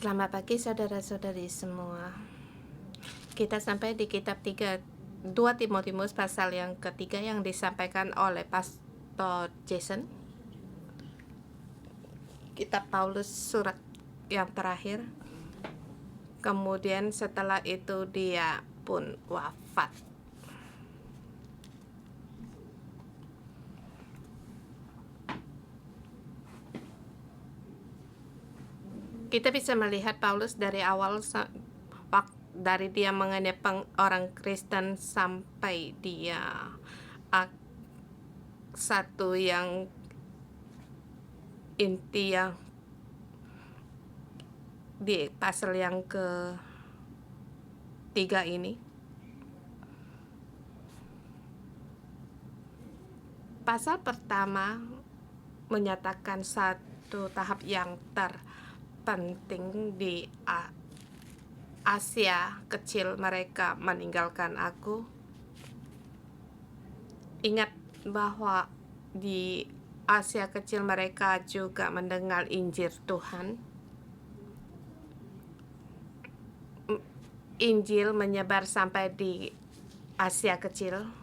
Selamat pagi saudara-saudari semua. Kita sampai di kitab 2 Timotius pasal yang ketiga yang disampaikan oleh Pastor Jason. Kitab Paulus surat yang terakhir. Kemudian setelah itu dia pun wafat. Kita bisa melihat Paulus dari awal dari dia mengenai orang Kristen sampai dia satu yang inti yang di pasal yang ke-3 ini. Pasal pertama menyatakan satu tahap yang terpenting di Asia kecil mereka meninggalkan aku. Ingat bahwa di Asia kecil mereka juga mendengar Injil Tuhan. Injil menyebar sampai di Asia kecil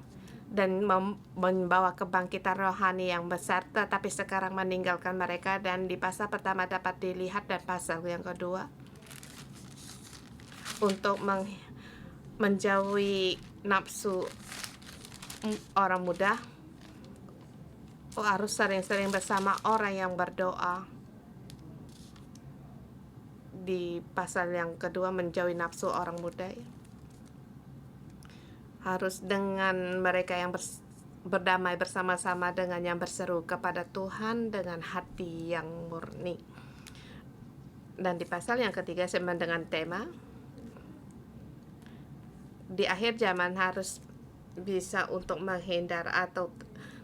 dan membawa kebangkitan rohani yang besar, tetapi sekarang meninggalkan mereka. Dan di pasal pertama dapat dilihat dan pasal yang kedua untuk menjauhi nafsu orang muda, harus sering-sering bersama orang yang berdoa. Di pasal yang kedua menjauhi nafsu orang muda, harus dengan mereka yang berdamai bersama-sama dengan yang berseru kepada Tuhan dengan hati yang murni. Dan di pasal yang ketiga sama dengan tema di akhir zaman harus bisa untuk menghindar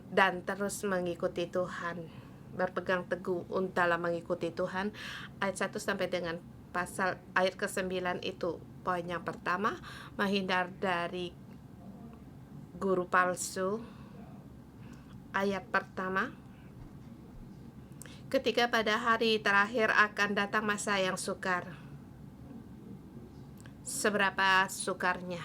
dan terus mengikuti Tuhan, berpegang teguh dalam mengikuti Tuhan. Ayat 1 sampai dengan pasal ayat ke-9 itu poin yang pertama, menghindar dari guru palsu. Ayat pertama, ketika pada hari terakhir akan datang masa yang sukar. Seberapa sukarnya?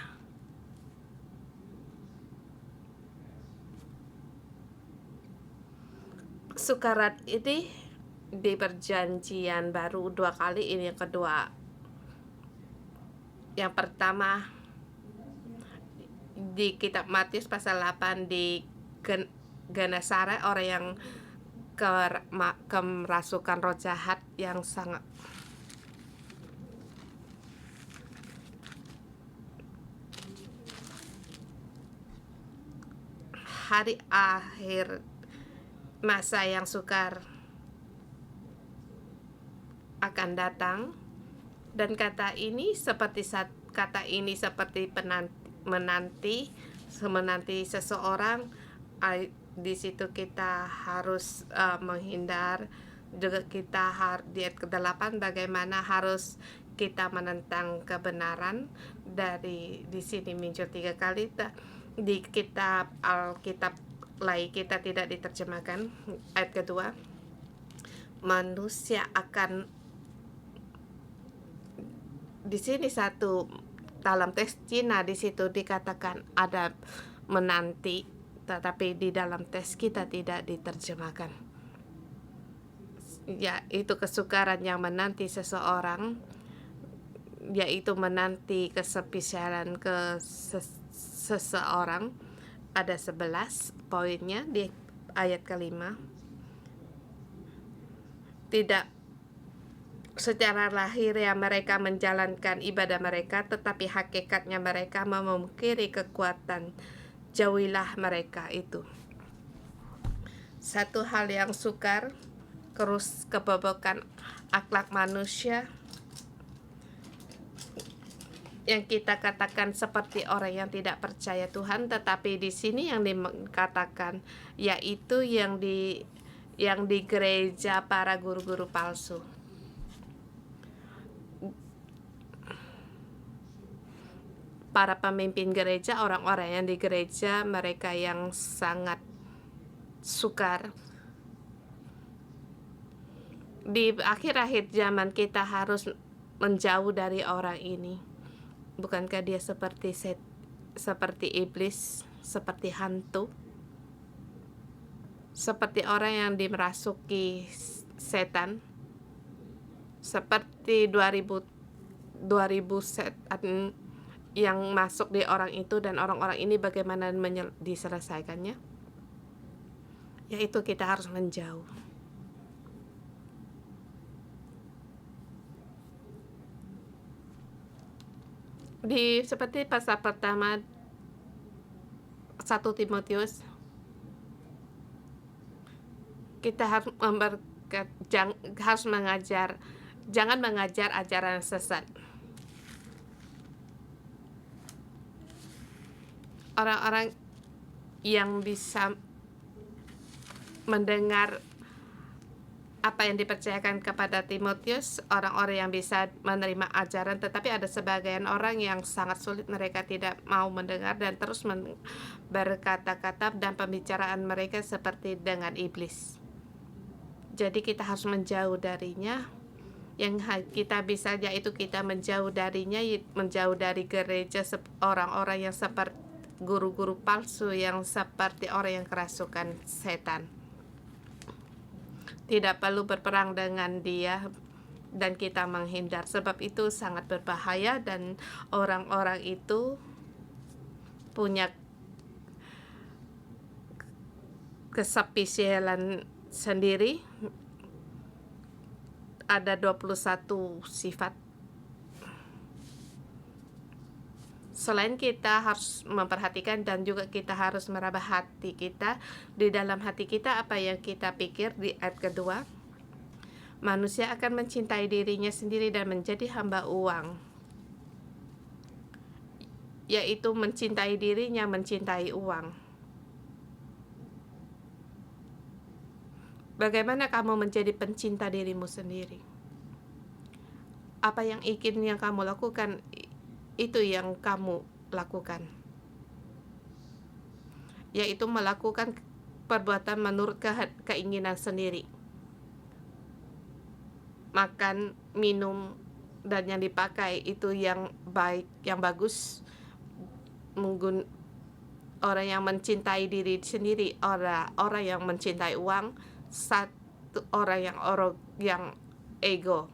Sukarat ini di perjanjian baru 2 kali, ini yang kedua. Yang pertama di kitab Matius pasal 8 di Genesaret, orang yang kemasukan roh jahat yang sangat hari akhir masa yang sukar akan datang. Dan kata ini seperti menanti seseorang. Di situ kita harus menghindar. Juga kita di ayat ke-8 bagaimana harus kita menentang kebenaran. Di sini muncul 3 kali di kitab Alkitab lain kita tidak diterjemahkan. Ayat kedua, manusia akan, di sini satu dalam teks Cina di situ dikatakan ada menanti, tetapi di dalam teks kita tidak diterjemahkan. Yaitu kesukaran yang menanti seseorang, yaitu menanti kespesialan seseorang. Ada 11 poinnya di ayat ke-5. Tidak secara lahir ya mereka menjalankan ibadah mereka, tetapi hakikatnya mereka memungkiri kekuatan. Jauhilah mereka itu. Satu hal yang sukar, kebobokan akhlak manusia, yang kita katakan seperti orang yang tidak percaya Tuhan, tetapi di sini yang dikatakan yaitu yang di gereja para guru-guru palsu. Para pemimpin gereja, orang-orang yang di gereja, mereka yang sangat sukar. Di akhir-akhir zaman kita harus menjauh dari orang ini. Bukankah dia seperti iblis, seperti hantu, seperti orang yang dimerasuki setan, seperti 2000 setan yang masuk di orang itu, dan orang-orang ini bagaimana diselesaikannya? Yaitu kita harus menjauh. Seperti pasal pertama 1 Timotius, kita harus jangan mengajar ajaran sesat. Orang-orang yang bisa mendengar apa yang dipercayakan kepada Timotius, orang-orang yang bisa menerima ajaran, tetapi ada sebagian orang yang sangat sulit, mereka tidak mau mendengar dan terus berkata-kata, dan pembicaraan mereka seperti dengan iblis. Jadi kita harus menjauh darinya. Yang kita bisa, yaitu kita menjauh darinya, menjauh dari gereja, orang-orang yang seperti guru-guru palsu, yang seperti orang yang kerasukan setan. Tidak perlu berperang dengan dia, dan kita menghindar, sebab itu sangat berbahaya, dan orang-orang itu punya kespesialan sendiri. Ada 21 sifat. Selain kita harus memperhatikan, dan juga kita harus meraba hati kita. Di dalam hati kita apa yang kita pikir. Di ayat kedua, manusia akan mencintai dirinya sendiri dan menjadi hamba uang, yaitu mencintai dirinya, mencintai uang. Bagaimana kamu menjadi pencinta dirimu sendiri? Apa yang kamu lakukan, itu yang kamu lakukan, yaitu melakukan perbuatan menurut keinginan sendiri. Makan, minum, dan yang dipakai itu yang baik, yang bagus. Orang yang mencintai diri sendiri, orang yang mencintai uang, satu orang yang ego.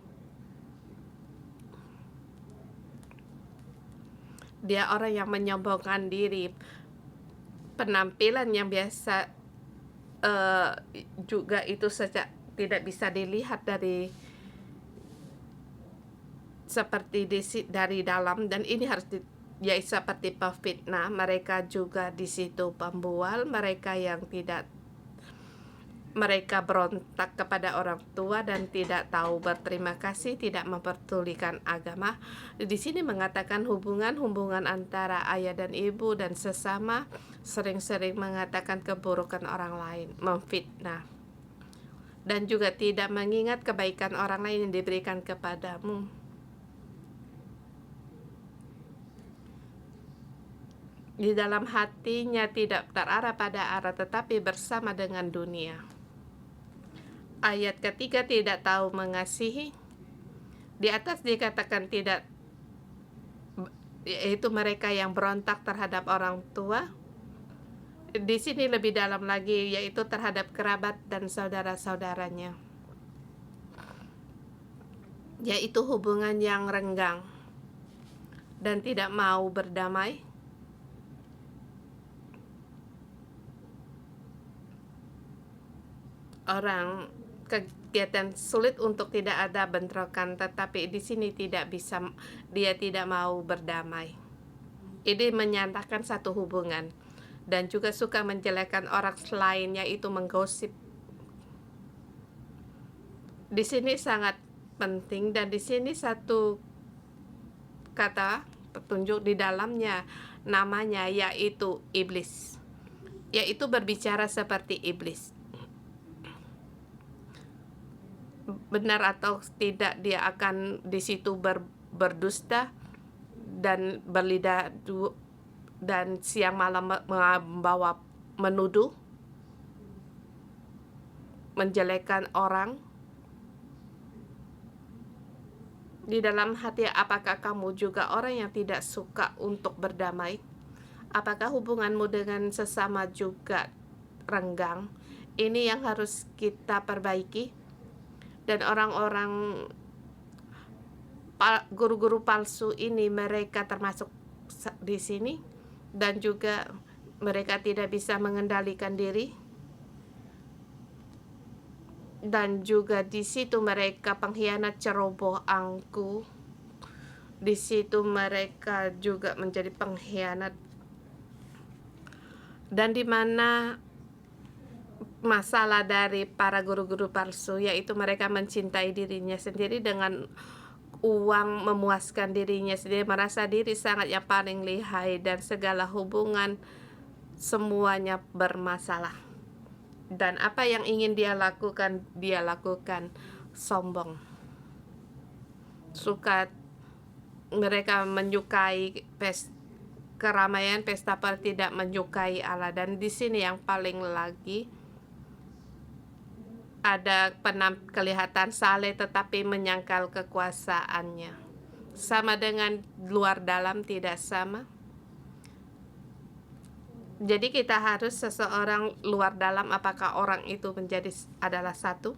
Dia orang yang menyombongkan diri. Penampilan yang biasa juga itu saja tidak bisa dilihat dari dalam, dan ini harus yaitu seperti pefitnah. Mereka juga di situ pembual, mereka berontak kepada orang tua dan tidak tahu berterima kasih, tidak memperdulikan agama. Di sini mengatakan hubungan antara ayah dan ibu dan sesama, sering-sering mengatakan keburukan orang lain, memfitnah, dan juga tidak mengingat kebaikan orang lain yang diberikan kepadamu. Di dalam hatinya tidak terarah pada Allah, tetapi bersama dengan dunia. Ayat ketiga, tidak tahu mengasihi. Di atas dikatakan tidak, yaitu mereka yang berontak terhadap orang tua. Di sini lebih dalam lagi, yaitu terhadap kerabat dan saudara-saudaranya, yaitu hubungan yang renggang dan tidak mau berdamai. Orang kegiatan sulit untuk tidak ada bentrokan, tetapi di sini dia tidak mau berdamai. Ini menyatakan satu hubungan, dan juga suka menjelekkan orang lain, yaitu menggosip. Di sini sangat penting, dan di sini satu kata petunjuk di dalamnya, namanya yaitu iblis, yaitu berbicara seperti iblis. Benar atau tidak, dia akan di situ berdusta dan berlidah dan siang malam membawa menuduh, menjelekkan orang, Di dalam hati, apakah kamu juga orang yang tidak suka untuk berdamai? Apakah hubunganmu dengan sesama juga renggang? Ini yang harus kita perbaiki. Dan orang-orang guru-guru palsu ini, mereka termasuk di sini, dan juga mereka tidak bisa mengendalikan diri, dan juga di situ mereka pengkhianat, ceroboh, angkuh. Di situ mereka juga menjadi pengkhianat, dan di mana masalah dari para guru-guru palsu, yaitu mereka mencintai dirinya sendiri dengan uang, memuaskan dirinya sendiri, merasa diri sangat yang paling lihai, dan segala hubungan semuanya bermasalah. Dan apa yang ingin dia lakukan sombong. Mereka menyukai keramaian, pesta, tidak menyukai Allah. Dan di sini yang paling lagi ada kelihatan saleh tetapi menyangkal kekuasaannya. Sama dengan luar dalam tidak sama. Jadi kita harus seseorang luar dalam, apakah orang itu adalah satu?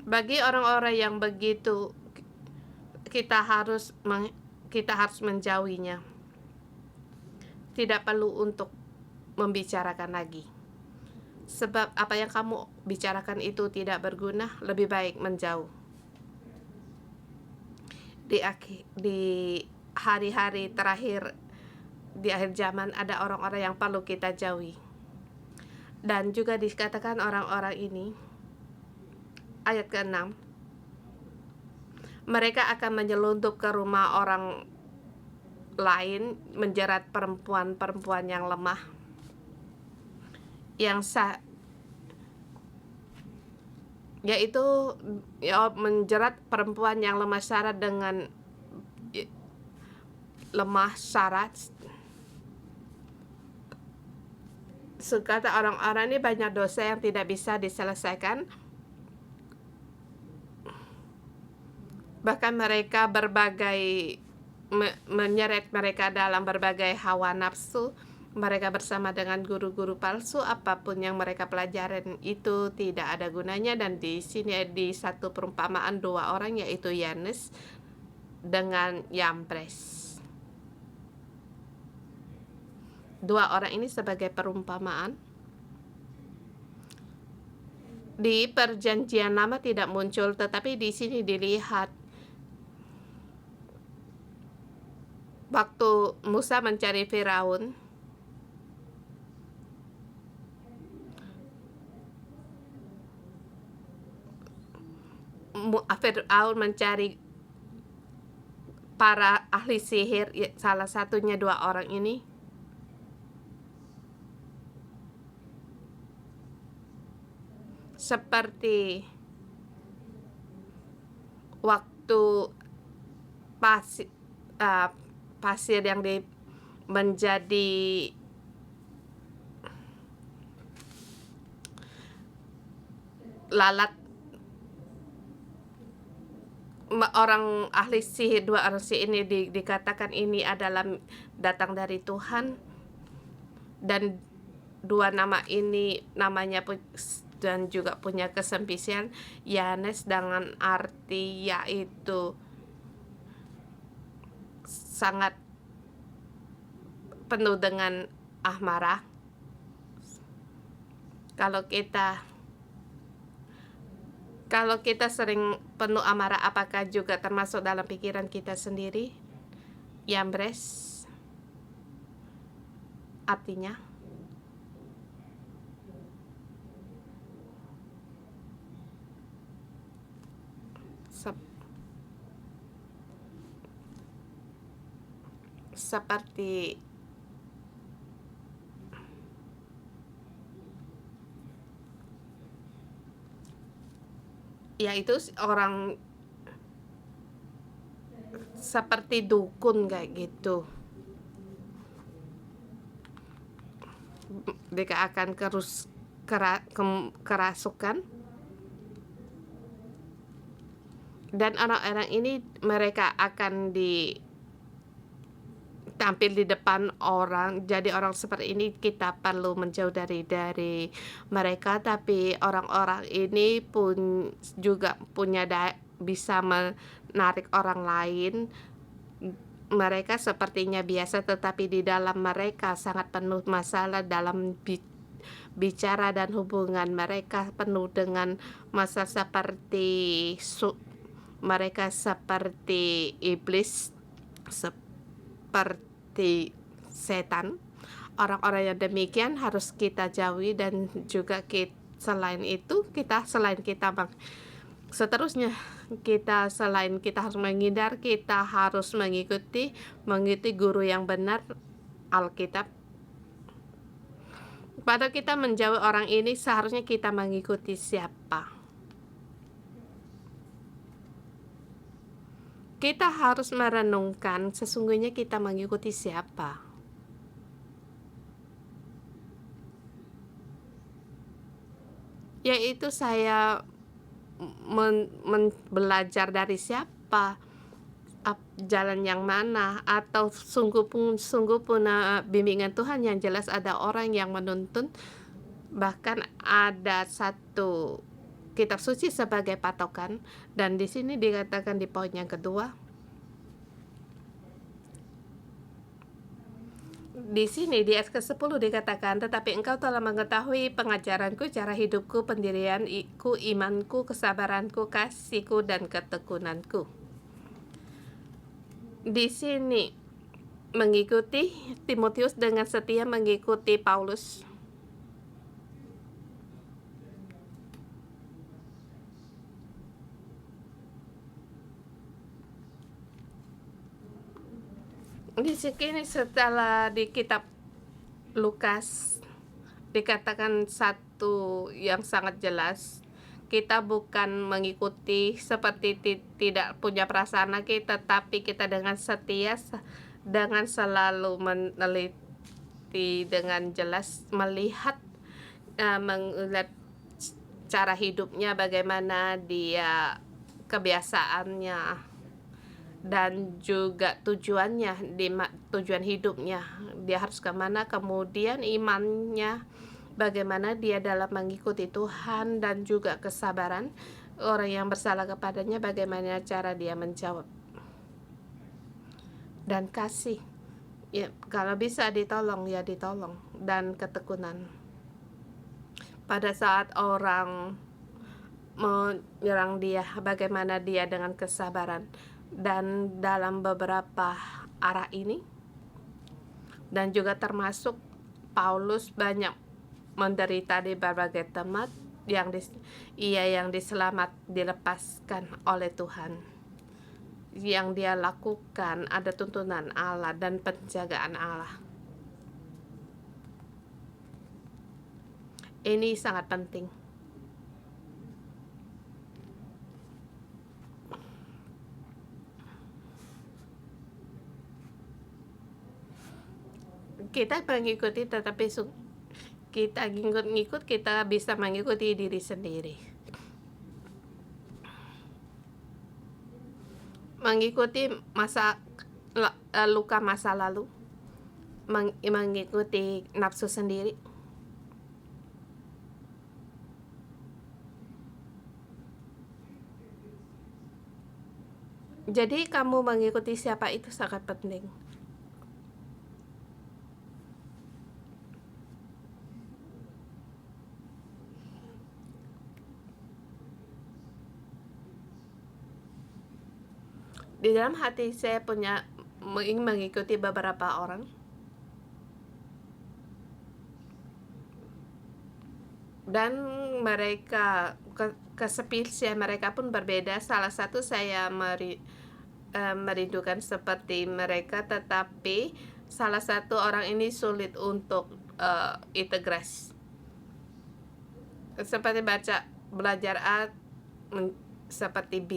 Bagi orang-orang yang begitu, kita harus menjauhinya. Tidak perlu untuk membicarakan lagi. Sebab apa yang kamu bicarakan itu tidak berguna, lebih baik menjauh. Di hari-hari terakhir, di akhir zaman, ada orang-orang yang perlu kita jauhi. Dan juga dikatakan orang-orang ini, ayat ke-6, mereka akan menyelundup ke rumah orang lain, menjerat perempuan-perempuan yang lemah, yaitu menjerat perempuan yang lemah syarat dengan lemah syarat. Kata orang-orang ini banyak dosa yang tidak bisa diselesaikan. Bahkan mereka menyeret mereka dalam berbagai hawa nafsu. Mereka bersama dengan guru-guru palsu, apapun yang mereka pelajarin itu tidak ada gunanya. Dan di sini di satu perumpamaan dua orang, yaitu Yanes dengan Yambres. Dua orang ini sebagai perumpamaan. Di perjanjian lama tidak muncul, tetapi di sini dilihat waktu Musa mencari Firaun. Firaun mencari para ahli sihir, salah satunya dua orang ini. Seperti waktu pasir yang menjadi lalat. Orang ahli sihir, dua orang sihir ini dikatakan ini adalah datang dari Tuhan. Dan dua nama ini namanya dan juga punya kesempisian. Yanes dengan arti yaitu sangat penuh dengan amarah. Kalau kita sering penuh amarah, apakah juga termasuk dalam pikiran kita sendiri? Yambres artinya seperti yaitu orang seperti dukun kayak gitu. Mereka akan kerasukan. Dan orang-orang ini mereka akan tampil di depan orang. Jadi orang seperti ini kita perlu menjauh dari mereka, tapi orang-orang ini pun juga punya bisa menarik orang lain. Mereka sepertinya biasa, tetapi di dalam mereka sangat penuh masalah dalam bicara, dan hubungan mereka penuh dengan masalah seperti mereka seperti iblis, seperti setan. Orang-orang yang demikian harus kita jauhi, dan juga selain kita seterusnya selain kita harus menghindar, kita harus mengikuti guru yang benar, Alkitab. Pada kita menjauh orang ini, seharusnya kita mengikuti siapa? Kita harus merenungkan sesungguhnya kita mengikuti siapa. Yaitu saya belajar dari siapa, jalan yang mana, atau sungguh pun bimbingan Tuhan. Yang jelas ada orang yang menuntun, bahkan ada satu kitab suci sebagai patokan. Dan di sini dikatakan di poin yang kedua, di sini di ayat ke-10 dikatakan, tetapi engkau telah mengetahui pengajaranku, cara hidupku, pendirianku, imanku, kesabaranku, kasihku, dan ketekunanku. Di sini mengikuti Timotius dengan setia mengikuti Paulus. Di sini setelah di kitab Lukas dikatakan satu yang sangat jelas, kita bukan mengikuti seperti tidak punya perasaan lagi, tetapi kita dengan setia, dengan selalu meneliti dengan jelas, melihat cara hidupnya, bagaimana dia kebiasaannya, dan juga tujuannya, tujuan hidupnya, dia harus kemana, kemudian imannya, bagaimana dia dalam mengikuti Tuhan, dan juga kesabaran orang yang bersalah kepadanya, bagaimana cara dia menjawab, dan kasih, ya, kalau bisa ditolong ya ditolong, dan ketekunan. Pada saat orang menyerang dia, bagaimana dia dengan kesabaran. Dan dalam beberapa arah ini, dan juga termasuk Paulus banyak menderita di berbagai tempat, yang dilepaskan oleh Tuhan. Yang dia lakukan ada tuntunan Allah dan penjagaan Allah. Ini sangat penting. Kita mengikuti, tetapi kita ngikut, kita bisa mengikuti diri sendiri. Mengikuti luka masa lalu, mengikuti nafsu sendiri. Jadi kamu mengikuti siapa itu sangat penting. Di dalam hati saya ingin mengikuti beberapa orang, dan mereka kesepilsian mereka pun berbeda. Salah satu saya merindukan seperti mereka, tetapi salah satu orang ini sulit untuk integrasi. Seperti belajar A seperti B.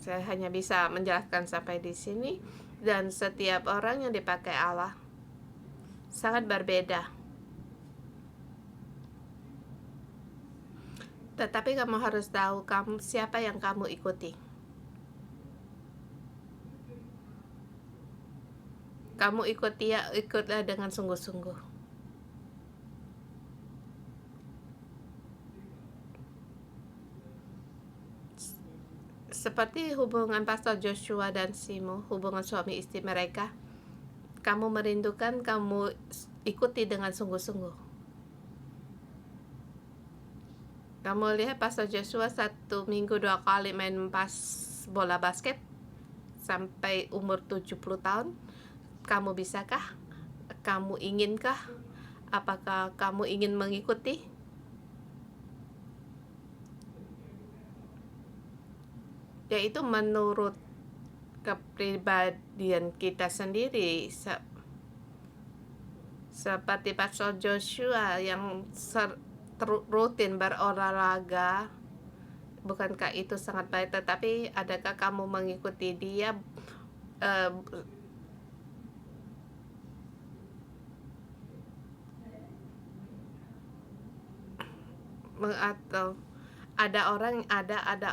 Saya hanya bisa menjelaskan sampai di sini, dan setiap orang yang dipakai Allah sangat berbeda. Tetapi kamu harus tahu kamu siapa yang kamu ikuti. Kamu ikut dia, ikutlah dengan sungguh-sungguh. Seperti hubungan Pastor Joshua dan Simo, hubungan suami istri mereka, kamu merindukan, kamu ikuti dengan sungguh-sungguh. Kamu lihat Pastor Joshua 1 minggu 2 kali main bola basket sampai umur 70 tahun. Kamu bisakah? Kamu inginkah? Apakah kamu ingin mengikuti? Yaitu menurut kepribadian kita sendiri. Seperti Pastor Joshua yang rutin berolahraga, bukankah itu sangat baik? Tetapi adakah kamu mengikuti dia atau ada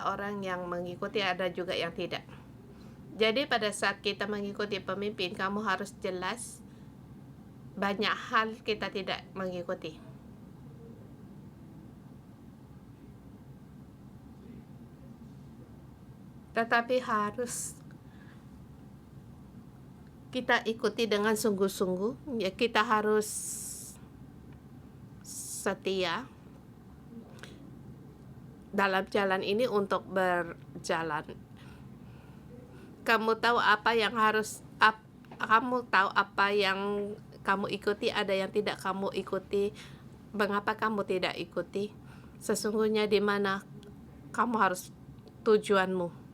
orang yang mengikuti, ada juga yang tidak. Jadi pada saat kita mengikuti pemimpin, kamu harus jelas banyak hal kita tidak mengikuti. Tetapi harus kita ikuti dengan sungguh-sungguh. Ya, kita harus setia dalam jalan ini untuk berjalan. Kamu tahu apa yang kamu ikuti, ada yang tidak kamu ikuti. Mengapa kamu tidak ikuti? Sesungguhnya di mana kamu harus tujuanmu.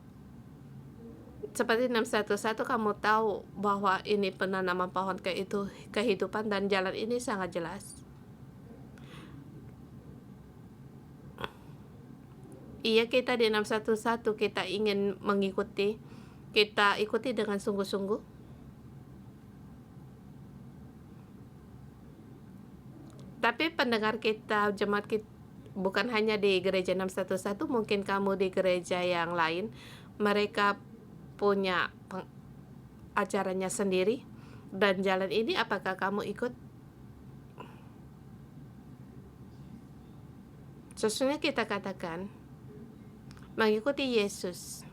Seperti 611, kamu tahu bahwa ini penanaman pohon kehidupan, dan jalan ini sangat jelas. Iya, kita di 611 kita ingin mengikuti, kita ikuti dengan sungguh-sungguh. Tapi pendengar kita, jemaat kita, bukan hanya di gereja 611, mungkin kamu di gereja yang lain, mereka punya acaranya sendiri, dan jalan ini apakah kamu ikut? Sesungguhnya kita katakan mengikuti Yesus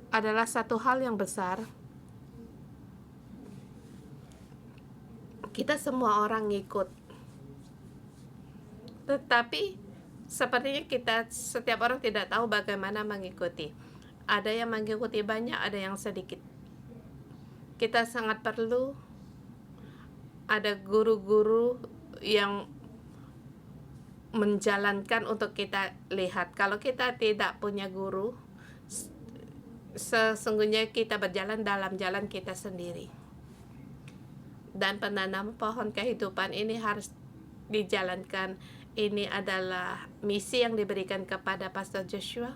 adalah satu hal yang besar. Kita semua orang ngikut, tetapi sepertinya setiap orang tidak tahu bagaimana mengikuti. Ada yang mengikuti banyak, ada yang sedikit. Kita sangat perlu ada guru-guru yang menjalankan untuk kita lihat. Kalau kita tidak punya guru, sesungguhnya kita berjalan dalam jalan kita sendiri. Dan penanaman pohon kehidupan ini harus dijalankan. Ini adalah misi yang diberikan kepada Pastor Joshua.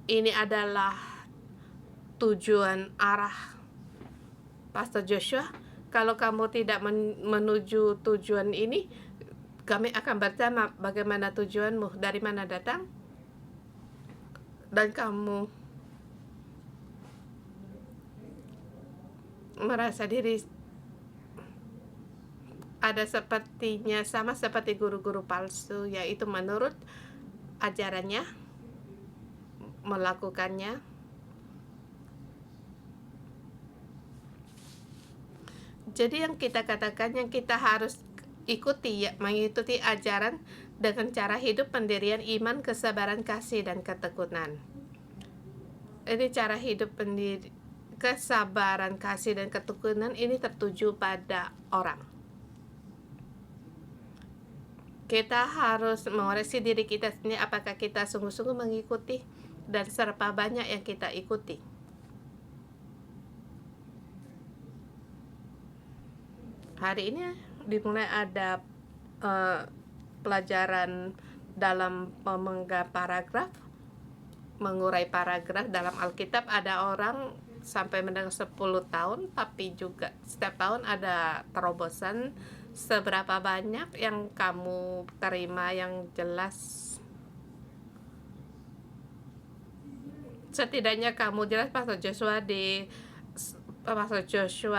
Ini adalah tujuan arah Pastor Joshua. Kalau kamu tidak menuju tujuan ini, kami akan bertanya bagaimana tujuanmu, dari mana datang, dan kamu merasa diri ada sepertinya sama seperti guru-guru palsu, yaitu menurut ajarannya, melakukannya. Jadi yang kita katakan, yang kita harus ikuti, ya, mengikuti ajaran dengan cara hidup, pendirian, iman, kesabaran, kasih, dan ketekunan. Ini cara hidup, kesabaran, kasih, dan ketekunan ini tertuju pada orang. Kita harus mengoreksi diri kita sendiri, apakah kita sungguh-sungguh mengikuti, dan serba banyak yang kita ikuti. Hari ini dimulai ada pelajaran dalam pemegang paragraf, mengurai paragraf dalam Alkitab. Ada orang sampai mendengar 10 tahun, tapi juga setiap tahun ada terobosan. Seberapa banyak yang kamu terima yang jelas, setidaknya kamu jelas Pastor Joshua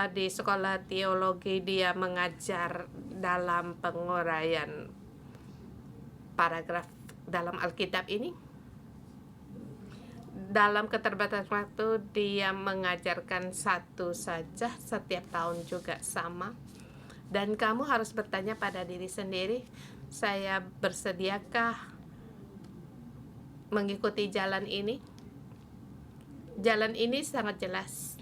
di sekolah teologi dia mengajar dalam penguraian paragraf dalam Alkitab ini. Dalam keterbatasan waktu dia mengajarkan satu saja, setiap tahun juga sama. Dan kamu harus bertanya pada diri sendiri, saya bersediakah mengikuti jalan ini? Jalan ini sangat jelas.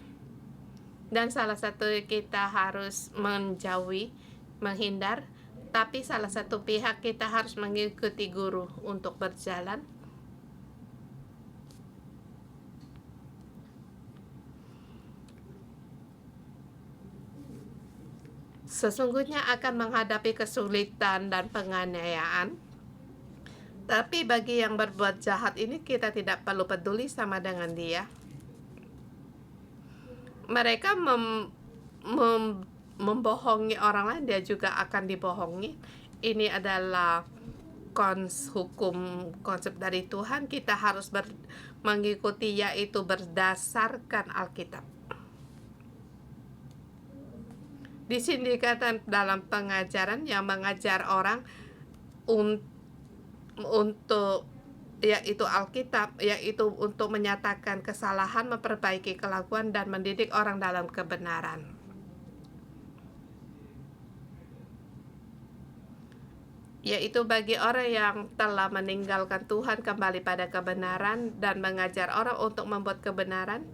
Dan salah satu kita harus menjauhi, menghindar, tapi salah satu pihak kita harus mengikuti guru untuk berjalan. Sesungguhnya akan menghadapi kesulitan dan penganiayaan. Tapi bagi yang berbuat jahat ini kita tidak perlu peduli sama dengan dia. Mereka membohongi orang lain, dia juga akan dibohongi. Ini adalah hukum konsep dari Tuhan. Kita harus mengikuti, yaitu berdasarkan Alkitab. Di sini dikatakan dalam pengajaran yang mengajar orang untuk yaitu Alkitab, yaitu untuk menyatakan kesalahan, memperbaiki kelakuan, dan mendidik orang dalam kebenaran. Yaitu bagi orang yang telah meninggalkan Tuhan kembali pada kebenaran dan mengajar orang untuk membuat kebenaran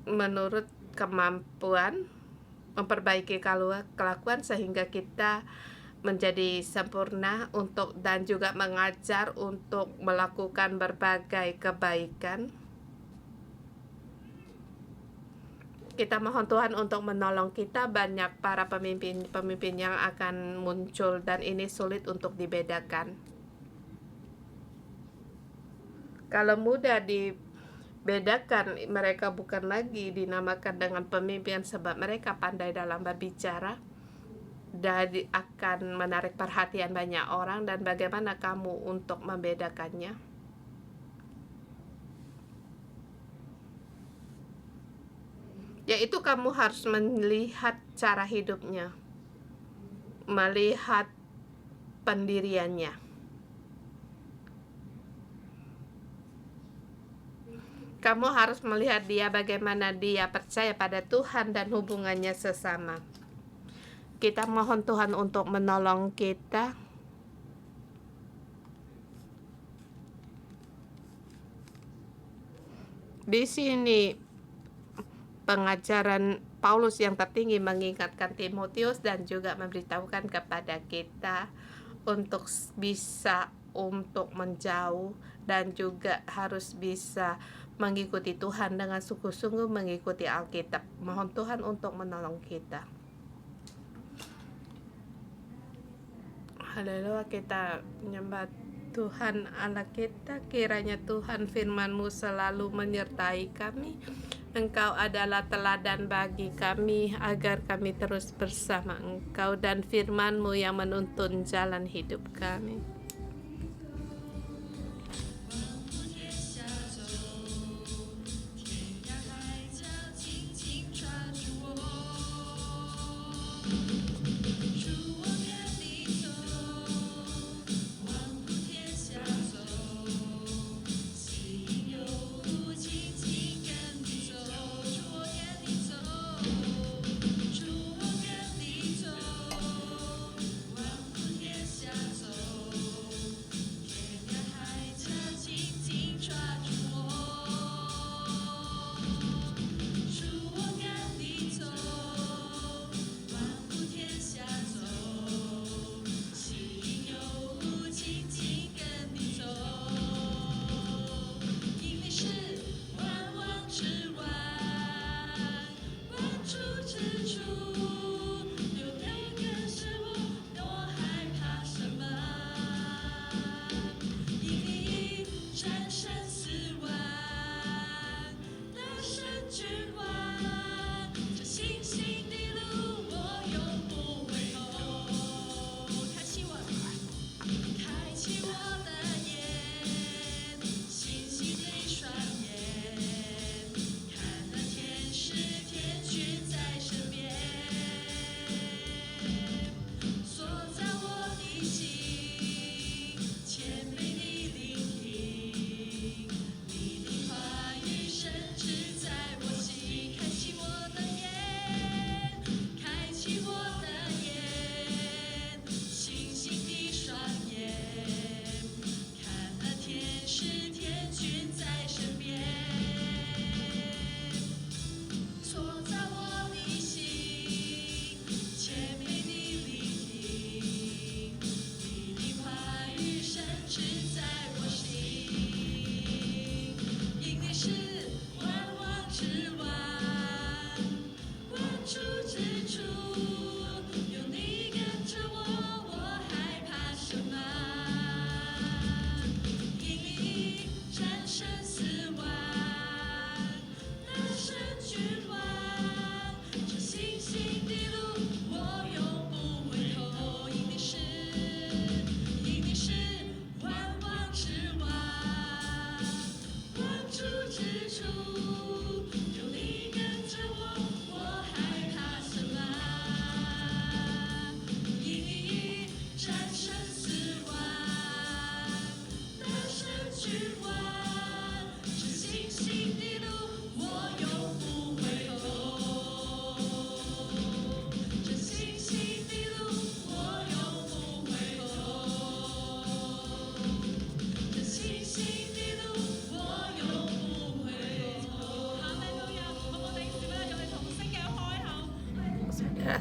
menurut kemampuan, memperbaiki kelakuan sehingga kita menjadi sempurna dan juga mengajar untuk melakukan berbagai kebaikan. Kita mohon Tuhan untuk menolong kita. Banyak para pemimpin yang akan muncul dan ini sulit untuk dibedakan. Kalau mudah dibedakan, mereka bukan lagi dinamakan dengan pemimpin sebab mereka pandai dalam berbicara dan akan menarik perhatian banyak orang. Dan bagaimana kamu untuk membedakannya? Yaitu kamu harus melihat cara hidupnya, melihat pendiriannya. Kamu harus melihat dia, bagaimana dia percaya pada Tuhan dan hubungannya sesama. Kita mohon Tuhan untuk menolong kita. Di sini pengajaran Paulus yang tertinggi mengingatkan Timotius dan juga memberitahukan kepada kita untuk bisa untuk menjauh dan juga harus bisa mengikuti Tuhan dengan sungguh-sungguh, mengikuti Alkitab. Mohon Tuhan untuk menolong kita. Haleluya, kita menyembah Tuhan Allah kita. Kiranya Tuhan firman-Mu selalu menyertai kami. Engkau adalah teladan bagi kami agar kami terus bersama Engkau dan firman-Mu yang menuntun jalan hidup kami.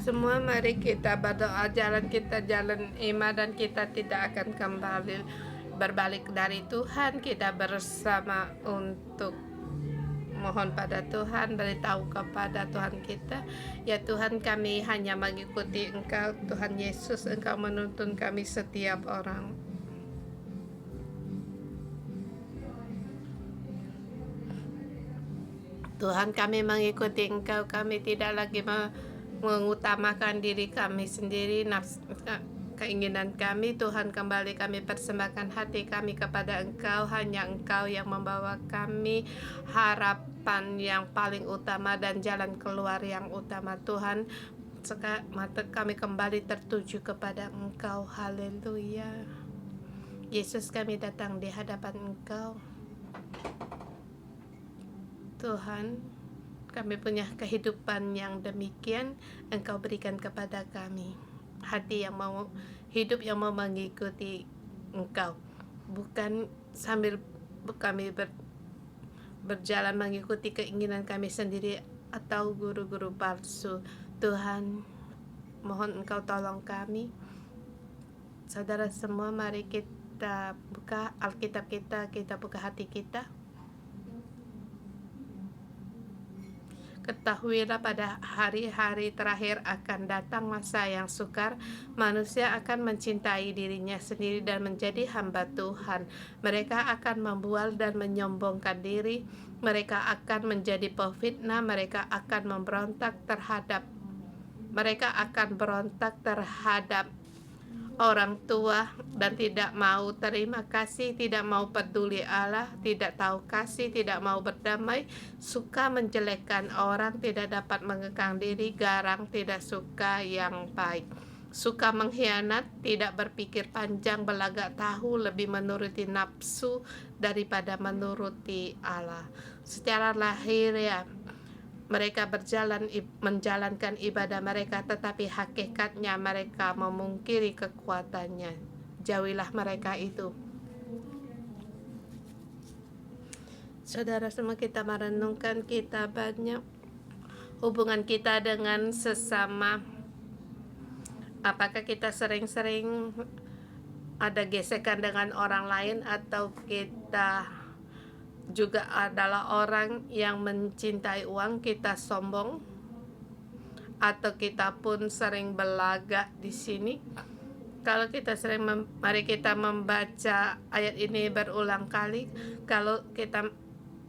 Semua mari kita berdoa, jalan kita jalan iman dan kita tidak akan kembali berbalik dari Tuhan. Kita bersama untuk mohon pada Tuhan, beritahu kepada Tuhan kita, ya Tuhan, kami hanya mengikuti Engkau, Tuhan Yesus. Engkau menuntun kami setiap orang. Tuhan, kami mengikuti Engkau, kami tidak lagi mengutamakan diri kami sendiri, keinginan kami. Tuhan, kembali kami persembahkan hati kami kepada Engkau. Hanya Engkau yang membawa kami harapan yang paling utama dan jalan keluar yang utama. Tuhan, mata kami kembali tertuju kepada Engkau. Haleluya. Yesus, kami datang di hadapan Engkau. Tuhan, kami punya kehidupan yang demikian, Engkau berikan kepada kami hati yang mau hidup, yang mau mengikuti Engkau, bukan sambil kami berjalan mengikuti keinginan kami sendiri atau guru-guru palsu. Tuhan, mohon Engkau tolong kami. Saudara semua, mari kita buka Alkitab kita buka hati kita. Ketahuilah, pada hari-hari terakhir akan datang masa yang sukar. Manusia akan mencintai dirinya sendiri dan menjadi hamba Tuhan. Mereka akan membual dan menyombongkan diri. Mereka akan menjadi pefitnah. Mereka akan berontak terhadap orang tua dan tidak mau terima kasih, tidak mau peduli Allah, tidak tahu kasih, tidak mau berdamai, suka menjelekkan orang, tidak dapat mengekang diri, garang, tidak suka yang baik, suka mengkhianat, tidak berpikir panjang, belagak tahu, lebih menuruti nafsu daripada menuruti Allah. Secara lahiriah mereka menjalankan ibadah mereka, tetapi hakikatnya mereka memungkiri kekuatannya. Jauhilah mereka itu. Saudara semua, kita merenungkan kita banyak hubungan kita dengan sesama. Apakah kita sering-sering ada gesekan dengan orang lain, atau kita juga adalah orang yang mencintai uang, kita sombong, atau kita pun sering belagak di sini. Kalau kita sering mari kita membaca ayat ini berulang kali. Kalau kita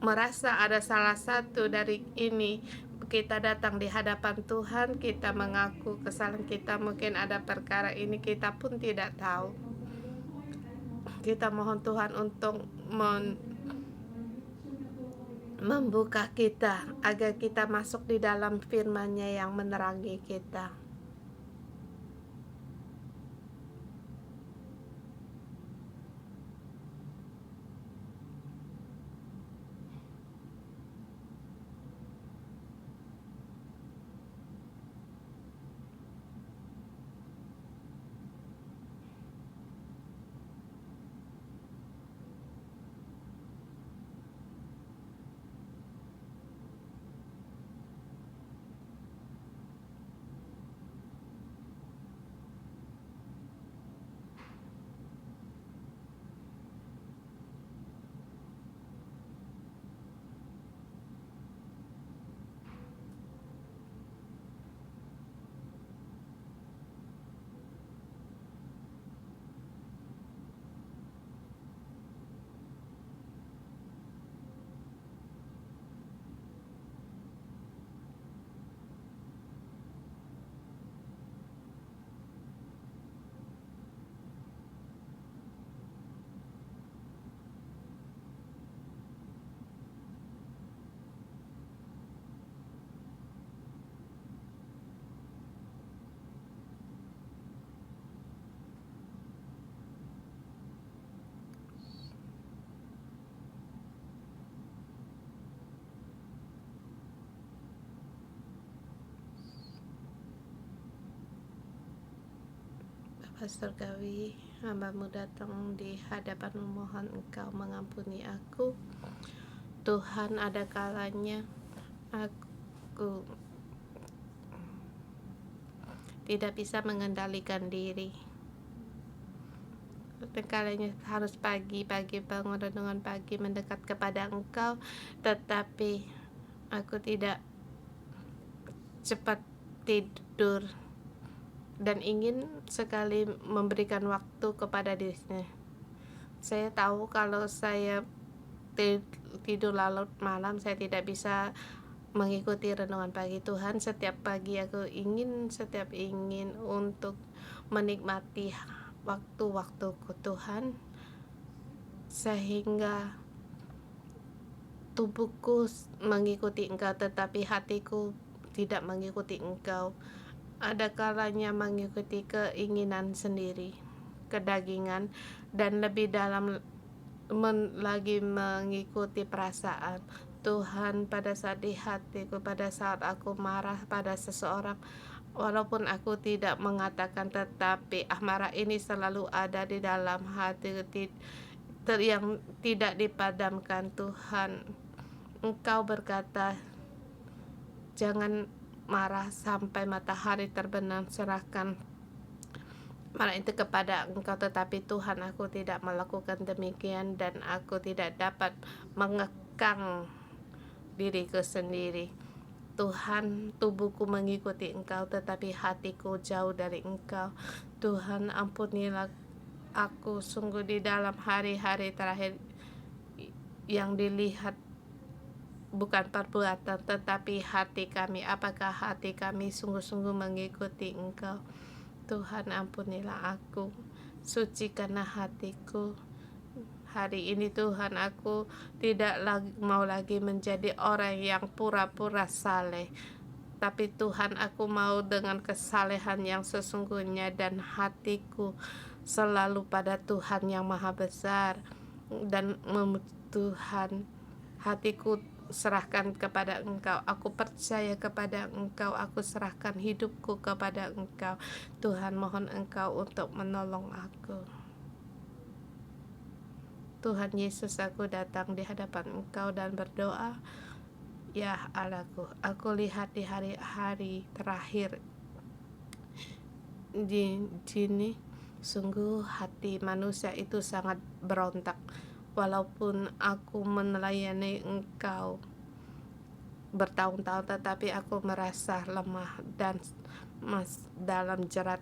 merasa ada salah satu dari ini, kita datang di hadapan Tuhan, kita mengaku kesalahan kita, mungkin ada perkara ini kita pun tidak tahu. Kita mohon Tuhan untuk membuka kita agar kita masuk di dalam firman-Nya yang menerangi kita. Pastor Gawi, hamba-Mu datang di hadapan memohon Engkau mengampuni aku. Tuhan, ada kalanya aku tidak bisa mengendalikan diri. Terkadangnya harus pagi-pagi bangun renungan pagi mendekat kepada Engkau, tetapi aku tidak cepat tidur dan ingin sekali memberikan waktu kepada dirinya. Saya tahu kalau saya tidur larut malam, saya tidak bisa mengikuti renungan pagi Tuhan. Setiap pagi aku ingin untuk menikmati waktu-waktuku Tuhan, sehingga tubuhku mengikuti Engkau tetapi hatiku tidak mengikuti Engkau. Ada kalanya mengikuti keinginan sendiri, kedagingan, dan lebih dalam lagi mengikuti perasaan. Tuhan, pada saat di hatiku, pada saat aku marah pada seseorang, walaupun aku tidak mengatakan, tetapi amarah ini selalu ada di dalam hati yang tidak dipadamkan. Tuhan, Engkau berkata, jangan marah sampai matahari terbenam, serahkan marah itu kepada Engkau. Tetapi Tuhan, aku tidak melakukan demikian dan aku tidak dapat mengekang diriku sendiri. Tuhan, tubuhku mengikuti Engkau tetapi hatiku jauh dari Engkau. Tuhan, ampunilah aku sungguh di dalam hari-hari terakhir yang dilihat bukan perbuatan tetapi hati kami. Apakah hati kami sungguh-sungguh mengikuti Engkau? Tuhan, ampunilah aku, sucikanlah hatiku. Hari ini Tuhan, aku tidak mau lagi menjadi orang yang pura-pura saleh, tapi Tuhan, aku mau dengan kesalehan yang sesungguhnya dan hatiku selalu pada Tuhan yang maha besar. Dan Tuhan, hatiku serahkan kepada Engkau, aku percaya kepada Engkau, aku serahkan hidupku kepada Engkau. Tuhan, mohon Engkau untuk menolong aku. Tuhan Yesus, aku datang di hadapan Engkau dan berdoa, ya Allahku, aku lihat di hari-hari terakhir di sini, sungguh hati manusia itu sangat berontak. Walaupun aku melayani Engkau bertahun-tahun, tetapi aku merasa lemah dan dalam jerat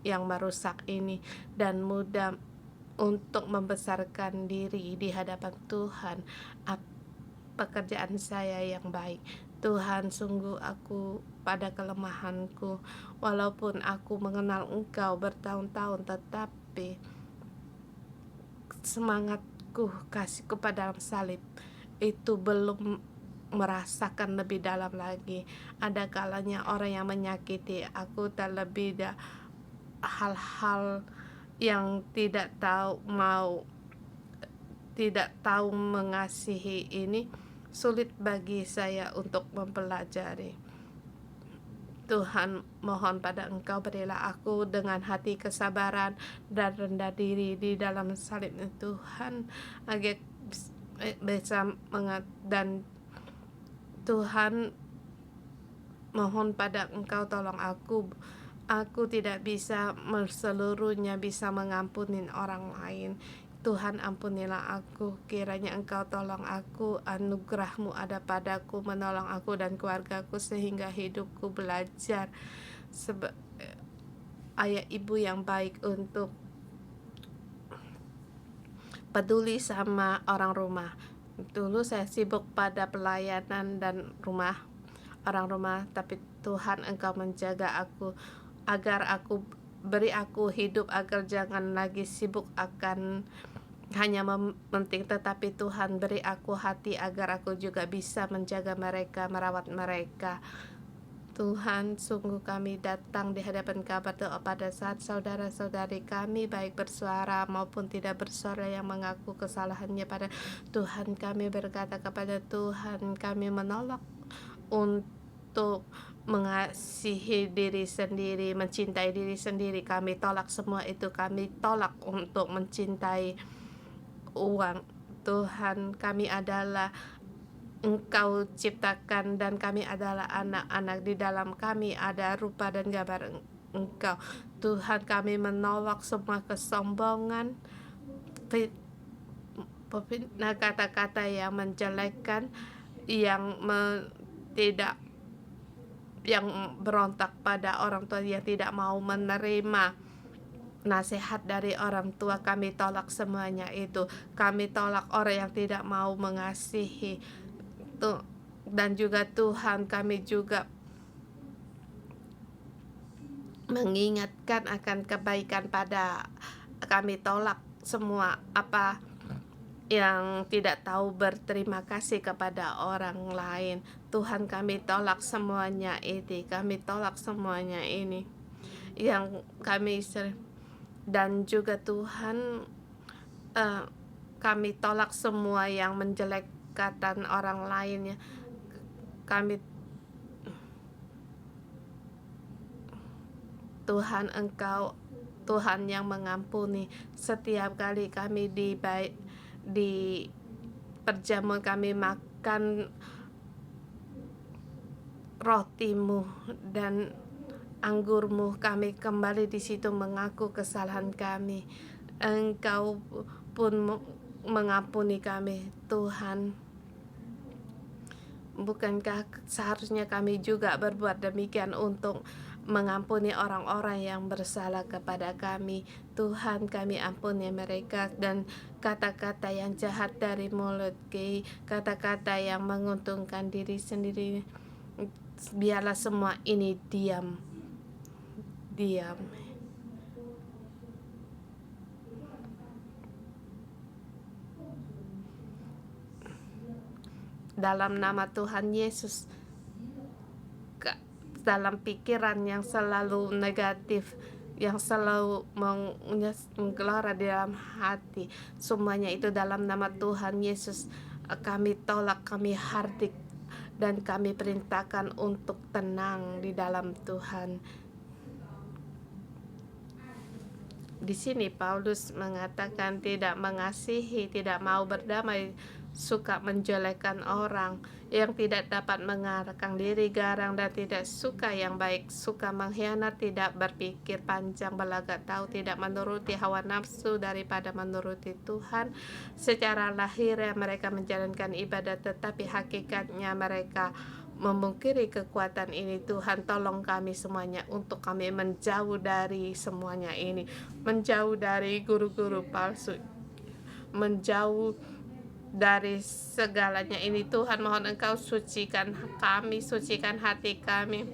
yang merusak ini, dan mudah untuk membesarkan diri di hadapan Tuhan. Pekerjaan saya yang baik, Tuhan, sungguh aku pada kelemahanku. Walaupun aku mengenal Engkau bertahun-tahun, tetapi semangatku, kasihku pada salib itu belum merasakan lebih dalam lagi. Ada kalanya orang yang menyakiti aku, terlebih hal-hal yang tidak tahu mengasihi ini sulit bagi saya untuk mempelajari. Tuhan, mohon pada Engkau, berilah aku dengan hati kesabaran dan rendah diri di dalam salib Tuhan, agar bisa dan Tuhan, mohon pada Engkau, tolong aku. Aku tidak bisa seluruhnya bisa mengampuni orang lain. Tuhan, ampunilah aku, kiranya Engkau tolong aku, anugerah-Mu ada padaku, menolong aku dan keluargaku sehingga hidupku belajar ayah ibu yang baik untuk peduli sama orang rumah. Dulu saya sibuk pada pelayanan dan orang rumah, tapi Tuhan, Engkau menjaga aku agar aku beri aku hidup agar jangan lagi sibuk akan hanya mementing, tetapi Tuhan, beri aku hati agar aku juga bisa menjaga mereka, merawat mereka. Tuhan, sungguh kami datang di hadapan Kau berdoa pada saat saudara-saudari kami baik bersuara maupun tidak bersuara yang mengaku kesalahannya pada Tuhan. Kami berkata kepada Tuhan, kami menolak untuk mengasihi diri sendiri, mencintai diri sendiri. Kami tolak semua itu. Kami tolak untuk mencintai uang. Tuhan, kami adalah Engkau ciptakan dan kami adalah anak-anak. Di dalam kami ada rupa dan gambar Engkau. Tuhan, kami menolak semua kesombongan, fitnah, kata-kata yang menjelekkan, yang tidak, yang berontak pada orang tua, yang tidak mau menerima nasihat dari orang tua. Kami tolak semuanya itu. Kami tolak orang yang tidak mau mengasihi. Dan juga Tuhan, kami juga mengingatkan akan kebaikan pada, kami tolak semua apa yang tidak tahu berterima kasih kepada orang lain. Tuhan, kami tolak semuanya ini. Kami tolak semuanya ini yang kami dan juga Tuhan, kami tolak semua yang menjelekkan orang lainnya. Kami, Tuhan, Engkau Tuhan yang mengampuni. Setiap kali kami di perjamuan kami makan rotimu dan anggurmu, kami kembali di situ mengaku kesalahan kami. Engkau pun mengampuni kami. Tuhan, bukankah seharusnya kami juga berbuat demikian untuk mengampuni orang-orang yang bersalah kepada kami? Tuhan, kami ampuni mereka, dan kata-kata yang jahat dari mulut kami, kata-kata yang menguntungkan diri sendiri, biarlah semua ini diam. Dalam nama Tuhan Yesus, dalam pikiran yang selalu negatif, yang selalu menggelora di dalam hati, semuanya itu dalam nama Tuhan Yesus kami tolak, kami hardik, dan kami perintahkan untuk tenang di dalam Tuhan. Di sini Paulus mengatakan tidak mengasihi, tidak mau berdamai, suka menjelekkan orang, yang tidak dapat mengarahkan diri, garang dan tidak suka yang baik, suka mengkhianat, tidak berpikir panjang, berlagak tahu, tidak menuruti hawa nafsu daripada menuruti Tuhan. Secara lahirnya mereka menjalankan ibadat, tetapi hakikatnya mereka memungkiri kekuatan ini. Tuhan, tolong kami semuanya untuk kami menjauh dari semuanya ini, menjauh dari guru-guru palsu, menjauh dari segalanya ini. Tuhan, mohon Engkau sucikan kami, sucikan hati kami.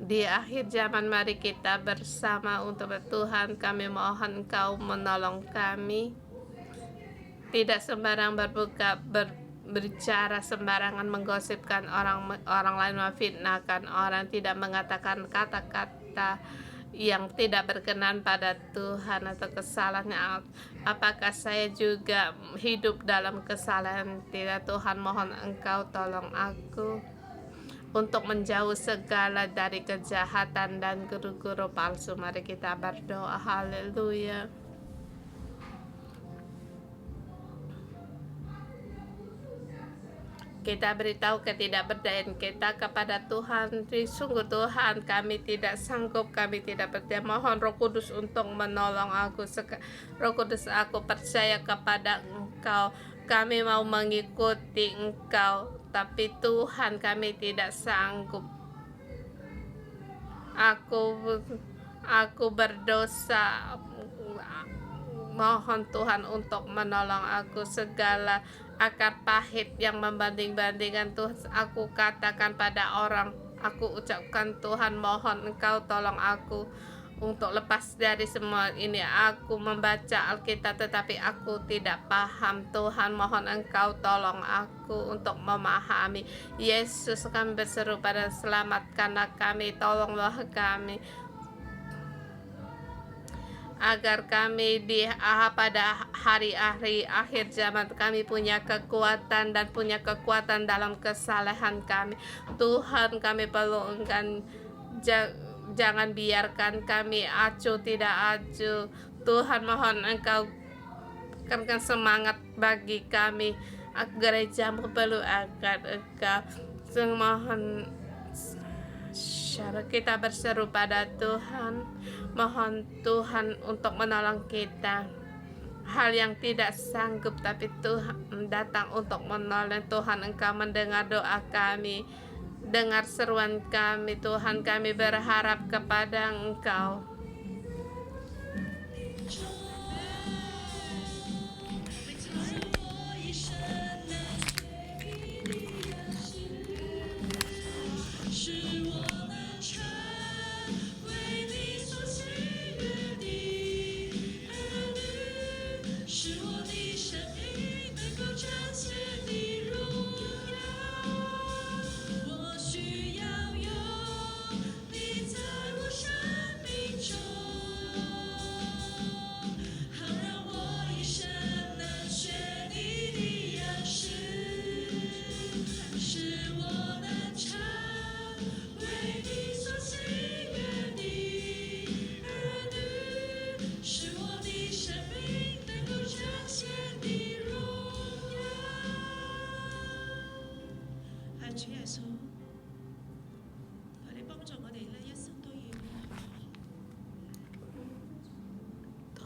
Di akhir zaman mari kita bersama untuk Tuhan, kami mohon Engkau menolong kami, tidak sembarang berbicara sembarangan, menggosipkan orang lain, memfitnahkan orang, tidak mengatakan kata-kata yang tidak berkenan pada Tuhan atau kesalahan. Apakah saya juga hidup dalam kesalahan? Tidak. Tuhan, mohon Engkau tolong aku untuk menjauh segala dari kejahatan dan guru-guru palsu. Mari kita berdoa. Haleluya. Kita beritahu ketidakberdayaan kita kepada Tuhan. Sungguh Tuhan, kami tidak sanggup, kami tidak berdaya. Mohon Roh Kudus untuk menolong aku. Roh Kudus, aku percaya kepada Engkau. Kami mau mengikuti Engkau, tapi Tuhan, kami tidak sanggup. Aku berdosa. Mohon Tuhan untuk menolong aku. Segala akar pahit yang membanding-bandingkan Tuhan aku katakan pada orang, aku ucapkan, Tuhan, mohon Engkau tolong aku untuk lepas dari semua ini. Aku membaca Alkitab tetapi aku tidak paham. Tuhan, mohon Engkau tolong aku untuk memahami. Yesus, kami berseru pada selamatkanlah kami, tolonglah kami, agar kami pada hari-hari akhir zaman kami punya kekuatan dan punya kekuatan dalam kesalahan kami. Tuhan, kami perlu Engkau, jangan biarkan kami acuh tidak acuh. Tuhan, mohon Engkau berikan semangat bagi kami. Gerejamu perlu akan Engkau. Mohon Syara, kita berseru pada Tuhan, mohon Tuhan untuk menolong kita. Hal yang tidak sanggup, tapi Tuhan datang untuk menolong. Tuhan, Engkau mendengar doa kami, dengar seruan kami. Tuhan, kami berharap kepada Engkau.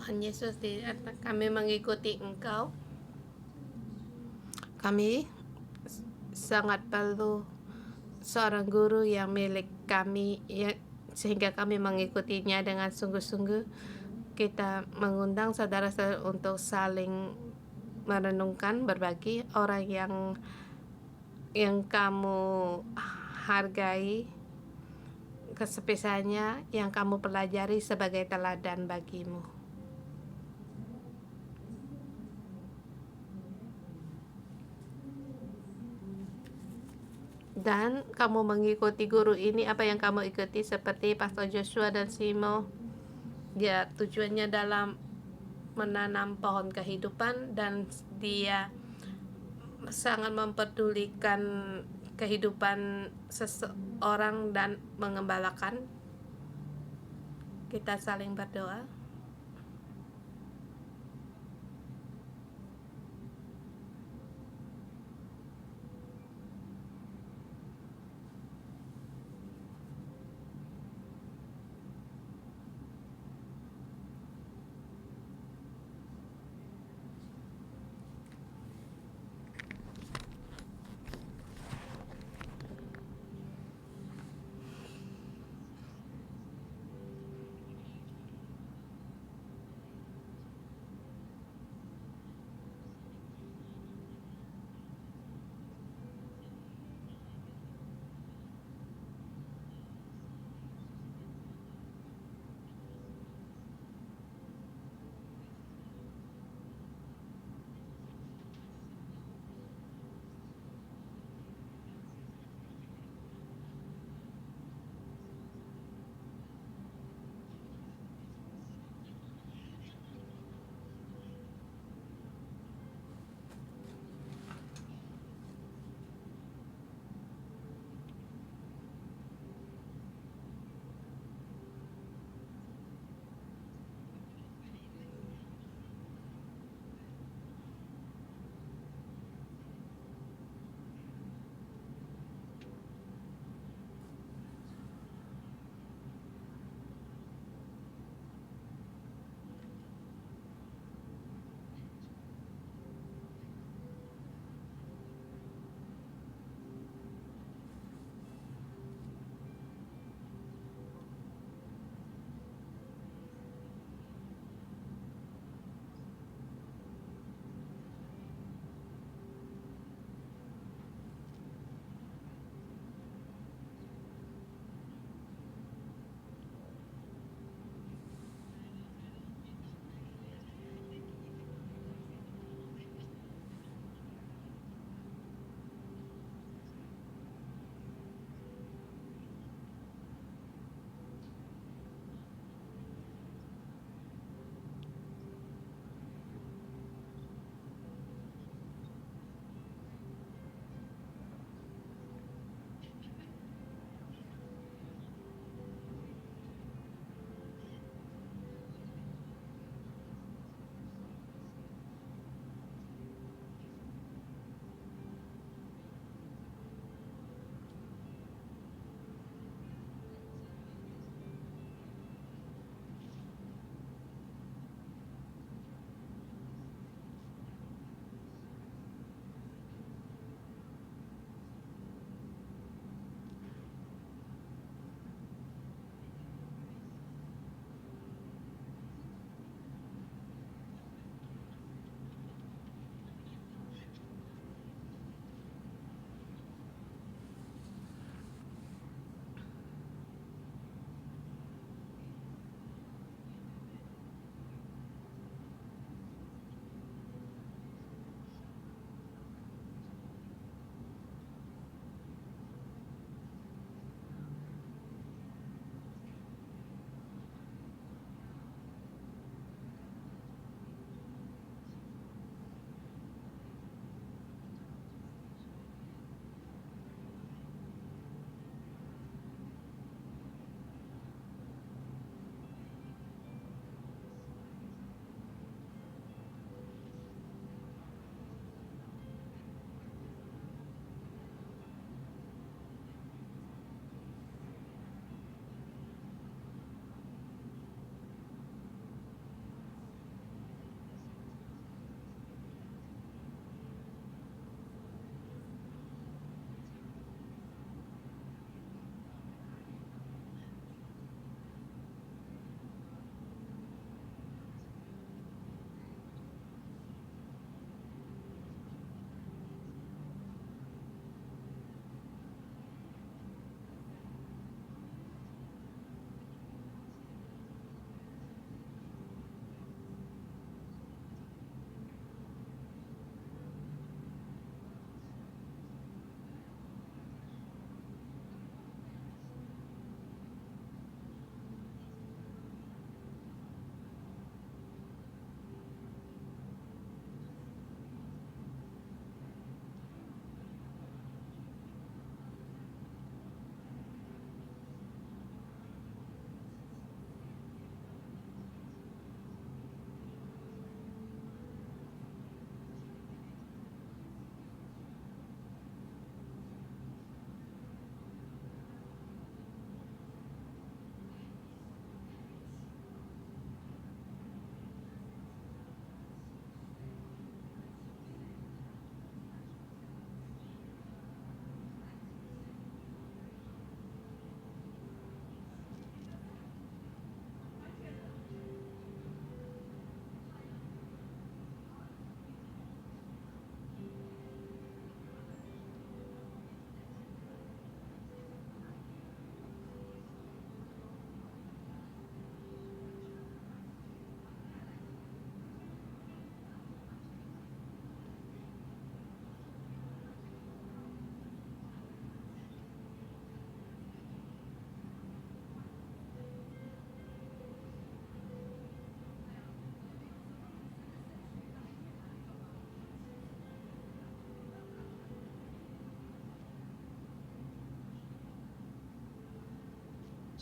Tuhan Yesus, kami mengikuti Engkau. Kami sangat perlu seorang guru yang milik kami, sehingga kami mengikutinya dengan sungguh-sungguh. Kita mengundang saudara-saudara untuk saling merenungkan, berbagi orang yang kamu hargai, kesepisannya yang kamu pelajari sebagai teladan bagimu. Dan kamu mengikuti guru ini, apa yang kamu ikuti seperti Pastor Joshua dan Simo. Dia tujuannya dalam menanam pohon kehidupan, dan dia sangat memperdulikan kehidupan seseorang dan mengembalakan. Kita saling berdoa.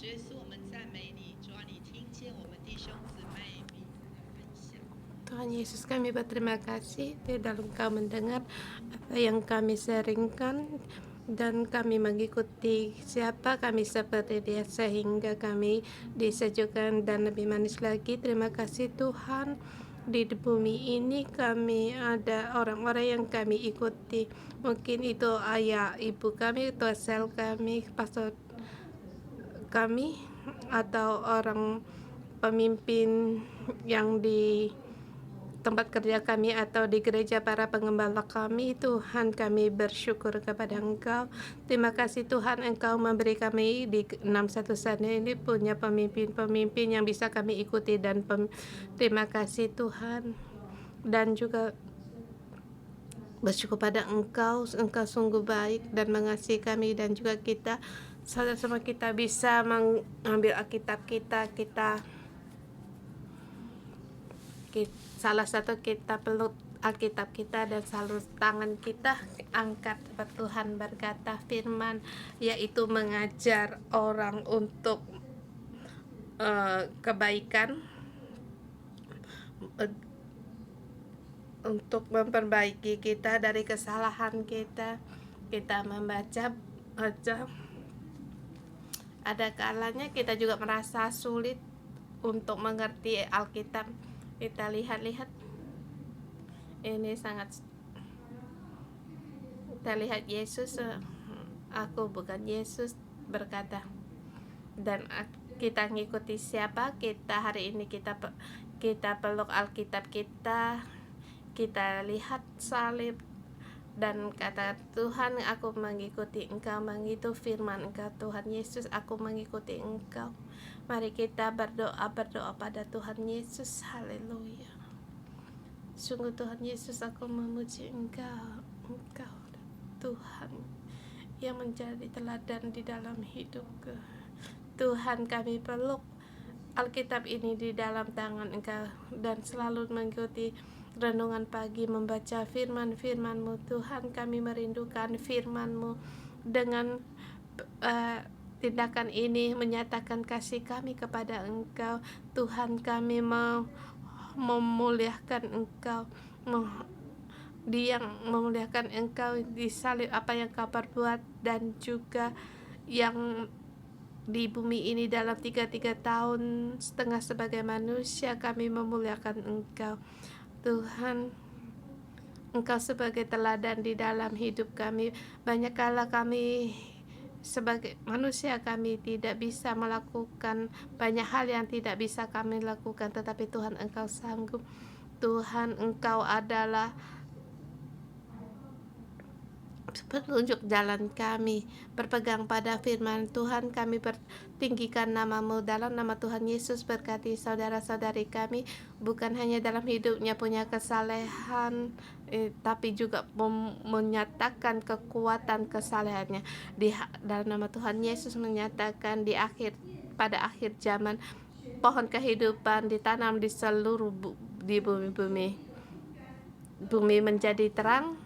耶稣，我们赞美你，主啊，你听见我们弟兄姊妹彼此的分享。 Tuhan Yesus, kami berterima kasih di dalam Kau mendengar apa yang kami sharingkan, dan kami mengikuti siapa kami seperti Dia sehingga kami disejukkan dan lebih manis lagi. Terima kasih Tuhan, di bumi ini kami ada orang-orang yang kami ikuti, mungkin itu ayah ibu kami, itu sel kami, pastor kami, atau orang pemimpin yang di tempat kerja kami atau di gereja para pengembala kami. Tuhan, kami bersyukur kepada Engkau. Terima kasih Tuhan, Engkau memberi kami di 61 sana ini punya pemimpin-pemimpin yang bisa kami ikuti, dan terima kasih Tuhan, dan juga bersyukur pada Engkau sungguh baik dan mengasihi kami, dan juga kita sama kita bisa mengambil Alkitab kita salah satu kita peluk Alkitab kita dan selalu tangan kita angkat tempat Tuhan berkata firman, yaitu mengajar orang untuk kebaikan, untuk memperbaiki kita dari kesalahan kita. Kita membaca ada kalanya kita juga merasa sulit untuk mengerti Alkitab. Kita lihat ini sangat, kita lihat Yesus, aku bukan Yesus berkata, dan kita ngikuti siapa kita hari ini. Kita peluk Alkitab kita lihat salib dan kata Tuhan, aku mengikuti Engkau, mengikuti firman Engkau. Tuhan Yesus, aku mengikuti Engkau. Mari kita berdoa pada Tuhan Yesus. Haleluya. Sungguh Tuhan Yesus, aku memuji Engkau Tuhan yang menjadi teladan di dalam hidupku. Tuhan, kami peluk Alkitab ini di dalam tangan Engkau dan selalu mengikuti renungan pagi, membaca firman-firman-Mu. Tuhan, kami merindukan firman-Mu. Dengan tindakan ini menyatakan kasih kami kepada Engkau. Tuhan, kami mau memuliakan Engkau, Dia yang memuliakan Engkau di salib, apa yang Kau perbuat, dan juga yang di bumi ini dalam 33 tahun setengah sebagai manusia. Kami memuliakan Engkau Tuhan. Engkau sebagai teladan di dalam hidup kami. Banyak kala kami sebagai manusia kami tidak bisa melakukan banyak hal yang tidak bisa kami lakukan, tetapi Tuhan, Engkau sanggup. Tuhan, Engkau adalah petunjuk jalan kami. Berpegang pada firman Tuhan, kami bertinggikan nama-Mu. Dalam nama Tuhan Yesus, berkati saudara-saudari kami, bukan hanya dalam hidupnya punya kesalehan, tapi juga menyatakan kekuatan kesalehannya. Dalam nama Tuhan Yesus menyatakan pada akhir zaman pohon kehidupan ditanam di seluruh di bumi menjadi terang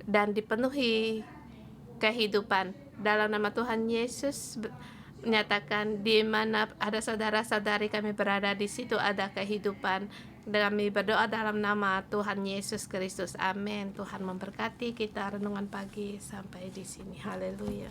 dan dipenuhi kehidupan. Dalam nama Tuhan Yesus menyatakan, di mana ada saudara-saudari kami berada, di situ ada kehidupan. Dan kami berdoa dalam nama Tuhan Yesus Kristus. Amin. Tuhan memberkati kita. Renungan pagi sampai di sini. Haleluya.